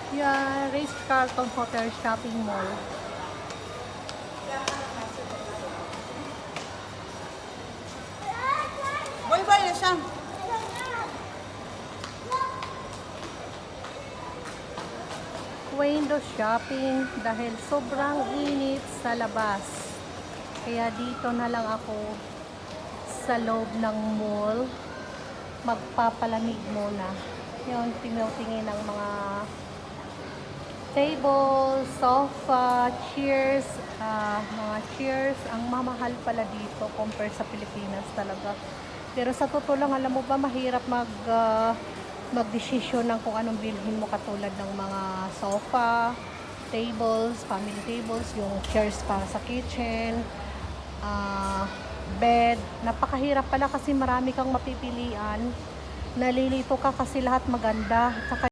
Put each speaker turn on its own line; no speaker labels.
Yeah, Ritz-Carlton Hotel Shopping Mall.
Boy, na siya.
Window shopping dahil sobrang init sa labas. Kaya dito na lang ako sa loob ng mall. Magpapalamig muna. Yun, tingin ng mga table, sofa, chairs, mga chairs. Ang mamahal pala dito compare sa Pilipinas talaga. Pero sa totoo lang, alam mo ba, mahirap magdesisyon ng kung anong bilhin mo, katulad ng mga sofa, tables, family tables, yung chairs para sa kitchen, bed. Napakahirap pala kasi marami kang mapipilian. Nalilito ka kasi lahat maganda.